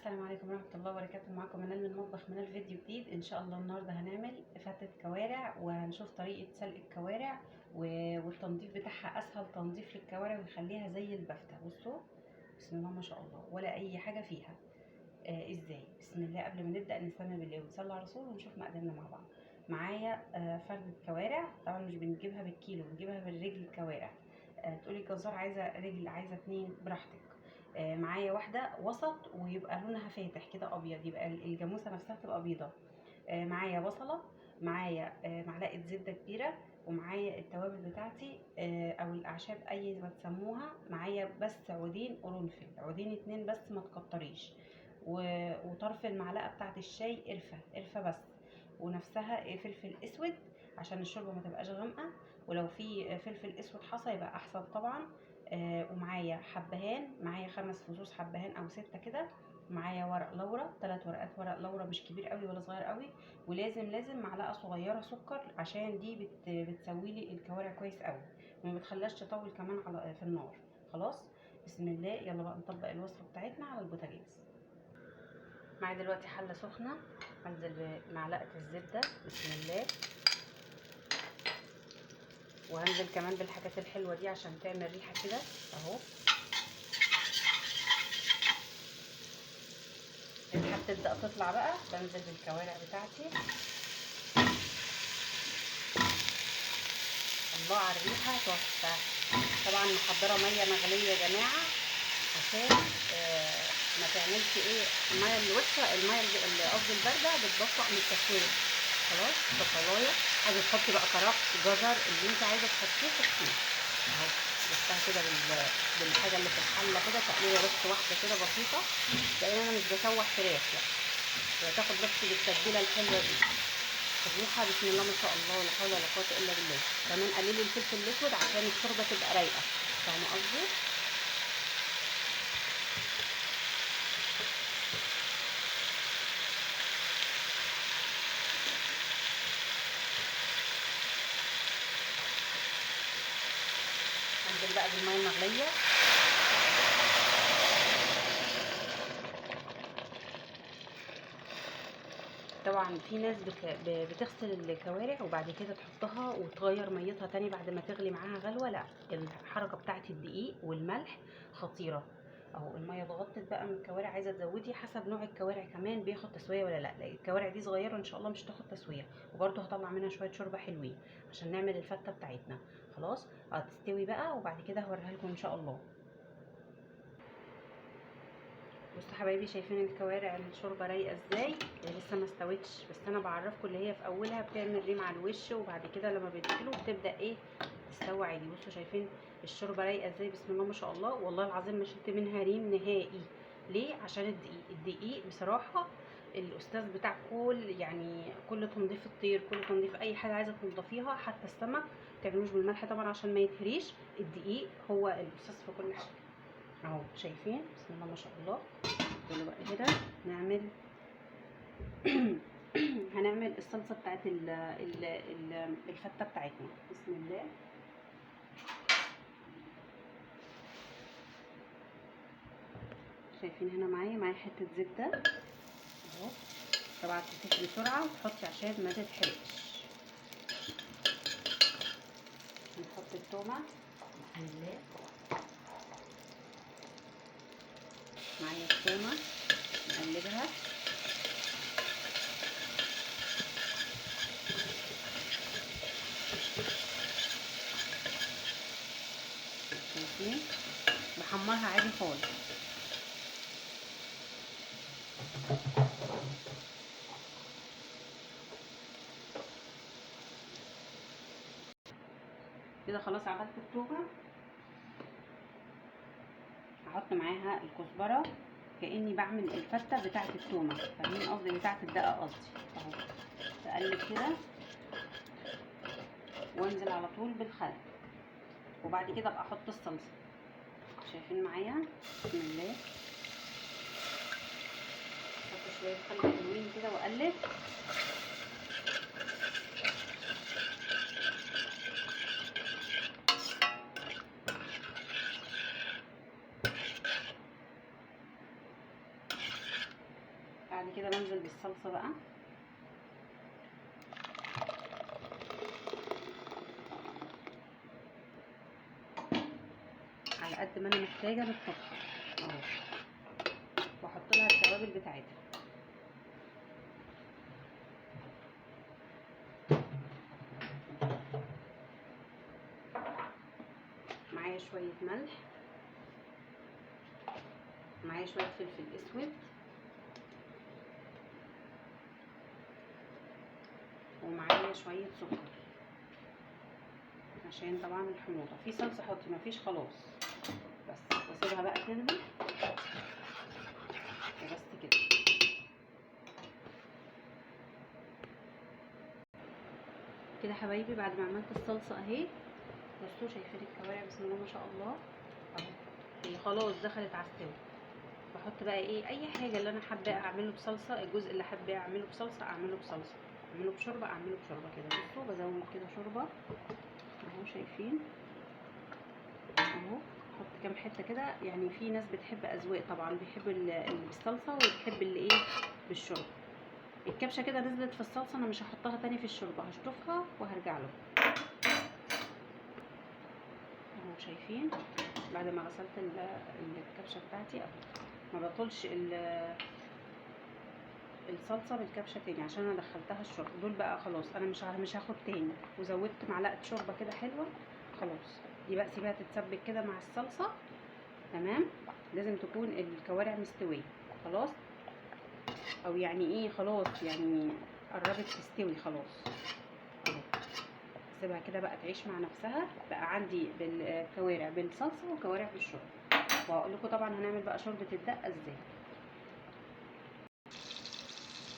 السلام عليكم ورحمة الله وبركاته. معاكم منال من مطبخ منال، فيديو جديد ان شاء الله. النهارده هنعمل فتة كوارع وهنشوف طريقة سلق الكوارع والتنظيف بتاعها. اسهل تنظيف للكوارع ويخليها زي البفتة. بصوا بسم الله ما شاء الله، ولا اي حاجة فيها. ازاي؟ بسم الله. قبل ما نبدأ نستنى بالله ونصلي على الرسول ونشوف مقاديرنا مع بعض. معايا فردة كوارع، طبعا مش بنجيبها بالكيلو، بنجيبها بالرجل الكوارع. تقولي الجزار عايزة رجل، عايزة 2، براحتك. معايا واحدة وسط ويبقى لونها فاتح كده ابيض، يبقى الجاموسة نفسها تبقى بيضة. معايا بصلة، معايا معلقة زبدة كبيرة، ومعايا التوابل بتاعتي او الاعشاب اي ما تسموها. معايا بس عودين قرنفل، عودين 2 بس، ما تكتريش. وطرف المعلقة بتاعت الشاي قرفة بس، ونفسها فلفل اسود عشان الشوربة ما تبقاش غامقة. ولو في فلفل اسود حصى يبقى احسن طبعا. ومعايا حبهان، معايا 5 فصوص حبهان او 6 كده. معايا ورق لورا، 3 ورقات ورق لورا، مش كبير قوي ولا صغير قوي. ولازم معلقه صغيره سكر، عشان دي بتسوي لي الكوارع كويس قوي، وما بتخليهاش تطول كمان على في النار. خلاص بسم الله. يلا بقى نطبق الوصفه بتاعتنا على البوتاجاز. معايا دلوقتي حله سخنه، هنزل بمعلقه الزبده بسم الله، وهنزل كمان بالحاجات الحلوه دي عشان تعمل ريحه كده اهو. الريحه بتبدا تطلع بقى، بنزل بالكوارع بتاعتي. الله على الريحه تحفه. طبعا محضره ميه مغليه يا جماعه، عشان ما تعملش ايه، الميه الوسخه، الميه قصدي البارده بتبطئ من التسويه. خلاص بصلايه، عايزه تحطي بقى كرفس، جزر، اللي انت عايزه تحطيه حطيه اهو. جبتها كده بالحاجه اللي في الحله كده، تقليبه بس واحده كده بسيطه، لان انا مش بشوح فراخ، لا تاخد بس بالتتبيله الحلوه دي. الريحه بسم الله ما شاء الله، ولا حول ولا قوه الا بالله. كمان قللي الفلفل الاسود عشان الشوربه تبقى رايقه، فاهمه قصدي؟ انزل بقى بالميه المغليه. طبعا في ناس بتغسل الكوارع وبعد كده تحطها وتغير ميتها تاني بعد ما تغلي معاها غلوه. لا، الحركه بتاعت الدقيق والملح خطيره اهو. الميه اتغطت بقى من الكوارع، عايزه تزودي حسب نوع الكوارع كمان بياخد تسويه ولا لا. الكوارع دي صغيره ان شاء الله مش تاخد تسويه، وبرده هطلع منها شويه شوربه حلوين عشان نعمل الفته بتاعتنا. خلاص هتستوي بقى، وبعد كده هوريها لكم ان شاء الله. بصوا حبايبي، شايفين الكوارع الشوربه رايقه ازاي؟ هي لسه ما استوتش، بس انا بعرفكم اللي هي في اولها بتعمل ريم على الوش، وبعد كده لما بتدخلوا بتبدا ايه، تستوي عادي. بصوا شايفين الشوربه رايقه ازاي؟ بسم الله ما شاء الله. والله العظيم ما شلت منها ريم نهائي. ليه؟ عشان الدقيق بصراحه الاستاذ بتاع كل تنظيف الطير، كل تنظيف اي حاجه عايزه تنضفيها، حتى السمك ما تعملوش بالملح طبعا عشان ما يتهريش. الدقيق هو الاستاذ في كل حاجه اهو. شايفين بسم الله ما شاء الله. يلا بقى كده نعمل هنعمل الصلصه بتاعت الفته بتاعتنا. بسم الله. شايفين هنا معايا حته زبده اهو. طبعا تسيح بسرعه وتحطي عشان ما تتحرقش. نحط التومه بسم الله. معايا التومه نقلبها. شايفين بحمرها عادي خالص. كده خلاص عملت التومه. هحط معاها الكزبره، كاني بعمل الفته بتاعه التومه، فاهمين قصدي؟ بتاعه الدقه قصدي اهو. تقلب كده وانزل على طول بالخل، وبعد كده ابقى احط الصلصه. شايفين معايا بسم الله. احط شويه خل حلوين كده واقلب. بعد كده بنزل بالصلصه بقى على قد ما انا محتاجه للطبخ اهو، واحط لها التوابل بتاعتها. معايا شويه ملح، معايا شويه فلفل اسود، ومعايا شويه سكر عشان طبعا الحموضه. في صلصه حطي، مفيش خلاص، بس واسيبها بقى تغلي وبس كده. كده حبايبي بعد ما عملت الصلصه اهي، بصوا شايفين الكوارع بسم الله ما شاء الله اهو، هي خلاص دخلت على السوا. بحط بقى ايه اي حاجه اللي انا حابه اعمله بصلصه، الجزء اللي حابه اعمله بصلصه اعمله بصلصه، اعمله بشوربه اعمله بشوربه كده. بصوا بزود كده شوربه اهو، شايفين اهو. احط كام حته كده، يعني في ناس بتحب اذواق طبعا، بيحب اللي بالصلصه وبتحب اللي ايه بالشوربه. الكبشه كده نزلت في الصلصه، انا مش هحطها تاني في الشوربه، هشطفها وهرجع له اهو. شايفين بعد ما غسلت الكبشه بتاعتي اهو، ما بطولش الصلصه بالكبشه تاني عشان انا دخلتها الشوربه. دول بقى خلاص انا مش هاخد تاني، وزودت معلقه شوربه كده حلوه خلاص. دي بقى سيبها تتسبك كده مع الصلصه تمام. لازم تكون الكوارع مستويه خلاص، او يعني ايه خلاص يعني قربت تستوي خلاص اهو. سيبها كده بقى تعيش مع نفسها. بقى عندي بالكوارع بالصلصه وكوارع بالشوربه، وهقول لكم طبعا هنعمل بقى شوربه الدقه ازاي.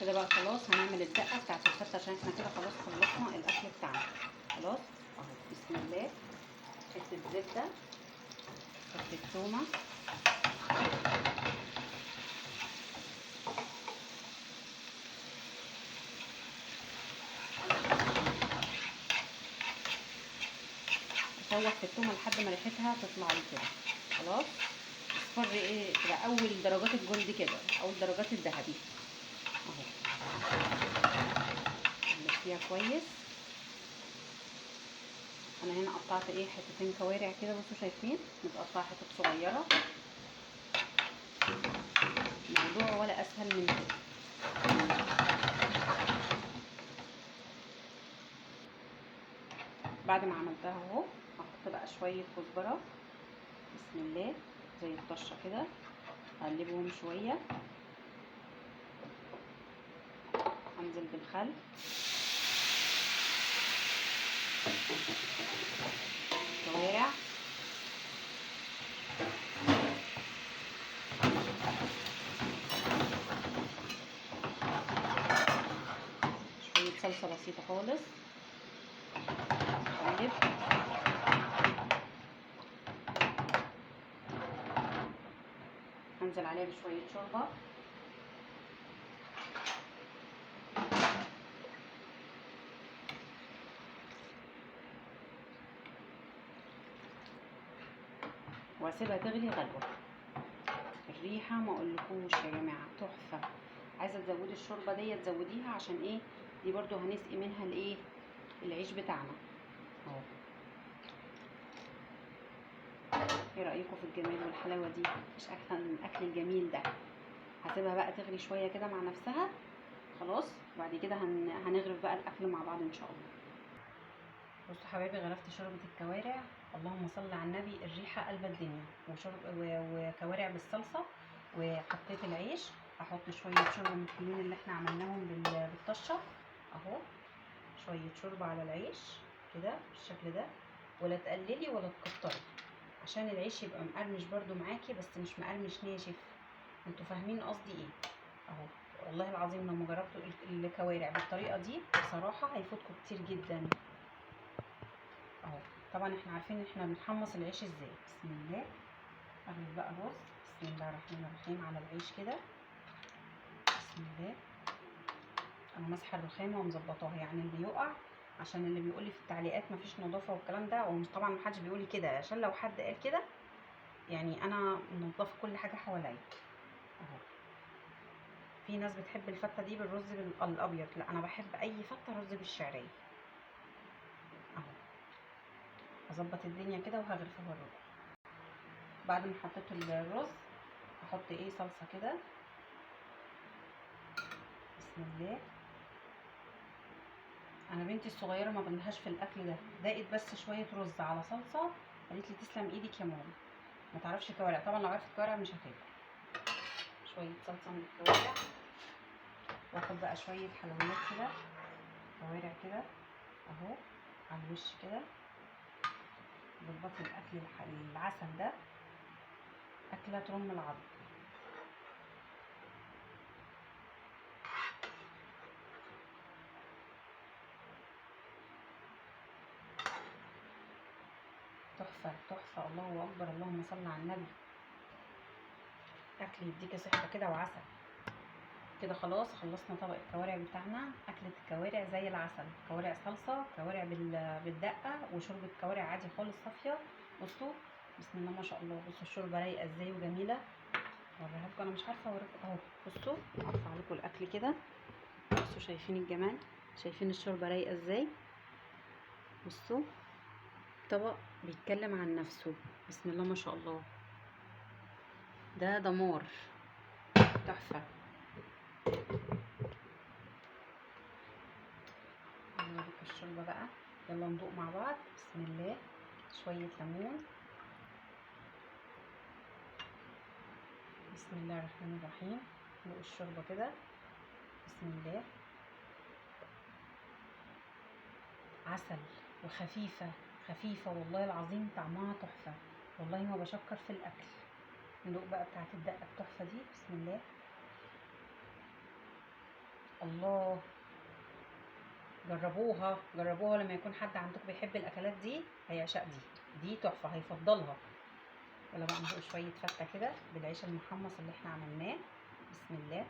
كده بقى خلاص هنعمل الدقه بتاعت الفته، عشان احنا كده خلاص خلصنا الاكل بتاعنا خلاص اهو. بسم الله، حته زبده، حته تومه، اشوح في التومه لحد ما ريحتها تطلع لي كده خلاص. اصفر ايه تبقى اول درجات الجولد كده، اول درجات الذهبي اهو. نمشيها كويس. انا هنا قطعت ايه حتتين كوارع كده، بصوا شايفين متقطعه حتت صغيره. الموضوع ولا اسهل من كده. بعد ما عملتها اهو، هحط بقى شويه كزبره بسم الله زي الطشه كده، اقلبهم شويه. انزل بالخل، كوارع، شويه صلصه بسيطه خالص، اقلب. هنزل عليها بشويه شوربه، واسيبها تغلي غلوه. الريحه ما اقولكوش يا جماعه تحفه. عايزه تزودي الشوربه دي تزوديها، عشان ايه دي برضو هنسقي منها الايه العيش بتاعنا اهو. ايه رايكم في الجمال والحلاوه دي؟ مش احسن من الاكل الجميل ده؟ هسيبها بقى تغلي شويه كده مع نفسها خلاص. وبعد كده هنغرف بقى الاكل مع بعض ان شاء الله. بصوا حبايبي، غرفت شوربه الكوارع، اللهم صل على النبي، الريحه قلب الدنيا. وكوارع بالصلصه، وحطيت العيش. هحط شويه شوربه من الحلوين اللي احنا عملناهم بالطشه اهو. شويه شوربه على العيش كده بالشكل ده، ولا تقللي ولا تكتري، عشان العيش يبقى مقرمش برده معاكي، بس مش مقرمش ناشف. انتوا فاهمين قصدي ايه اهو. والله العظيم لما جربتوا الكوارع بالطريقه دي بصراحه هيفوتكم كتير جدا اهو. طبعا احنا عارفين ان احنا بنحمص العيش ازاي. بسم الله، اغلب بقى رز. بسم الله الرحمن الرحيم على العيش كده بسم الله. انا ماسحه الرخامه ومظبطاها، يعني اللي بيقع، عشان اللي بيقول لي في التعليقات مفيش نظافه والكلام ده، ومش طبعا محدش بيقول لي كده، عشان لو حد قال كده يعني انا منظفه كل حاجه حواليا اهو. في ناس بتحب الفته دي بالرز الابيض، لا انا بحب اي فته رز بالشعريه. اهو هظبط الدنيا كده وهغرفها الرز. بعد ما حطيت الرز احط ايه صلصه كده. بسم الله. انا بنتي الصغيره ما بنلهاش في الاكل ده، دقت بس شويه رز على صلصه، قالت لي تسلم ايدك يا ماما. ما تعرفش كوارع، طبعا لو عرفت كوارع مش هتاكل. شويه صلصه من الكوارع، واخد بقى شويه حلويات كده، كوارع كده اهو على الوش كده. ظبطي الاكل العسل ده اكله ترم العظم. تحفه تحفه، الله اكبر، اللهم صل على النبي. اكل يديكي صحه كده وعسل. كده خلاص خلصنا طبق الكوارع بتاعنا. اكله الكوارع زي العسل، كوارع صلصه، كوارع بالدقه، وشوربه كوارع عادي خالص صافيه. بصوا بسم الله ما شاء الله، بصوا الشوربه رايقه ازاي وجميله. اوريها لكم، انا مش عارفه اوريكم اهو. بصوا ارفع لكم الاكل كده، بصوا شايفين الجمال، شايفين الشوربه رايقه ازاي. بصوا طبق بيتكلم عن نفسه، بسم الله ما شاء الله، ده دمار، تحفه. نوريكم الشوربه بقى، يلا ندوق مع بعض. بسم الله. شويه ليمون، بسم الله الرحمن الرحيم. ندوق الشوربه كده، بسم الله. عسل وخفيفه، خفيفه والله العظيم، طعمها تحفه، والله ما بشكر في الاكل. ندوق بقى بتاعت الدقه التحفه دي، بسم الله. الله، جربوها جربوها، لما يكون حد عندكم بيحب الاكلات دي هيعشق دي تحفه، هيفضلها. يلا بقى ندوق شويه فته كده بالعيش المحمص اللي احنا عملناه، بسم الله.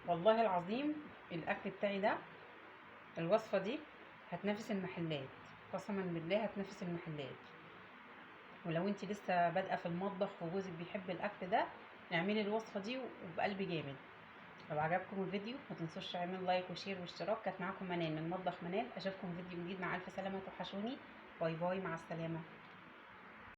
والله العظيم الاكل بتاعي ده، الوصفه دي هتنافس المحلات، قسما بالله هتنافس المحلات. ولو انت لسه بادئه في المطبخ وجوزك بيحب الاكل ده، اعملي الوصفه دي وبقلب جامد. لو عجبكم الفيديو ما تنسوش تعملوا لايك وشير واشتراك. كانت معاكم منال من مطبخ منال، اشوفكم فيديو جديد، مع الف سلامه، توحشوني. باي باي، مع السلامه.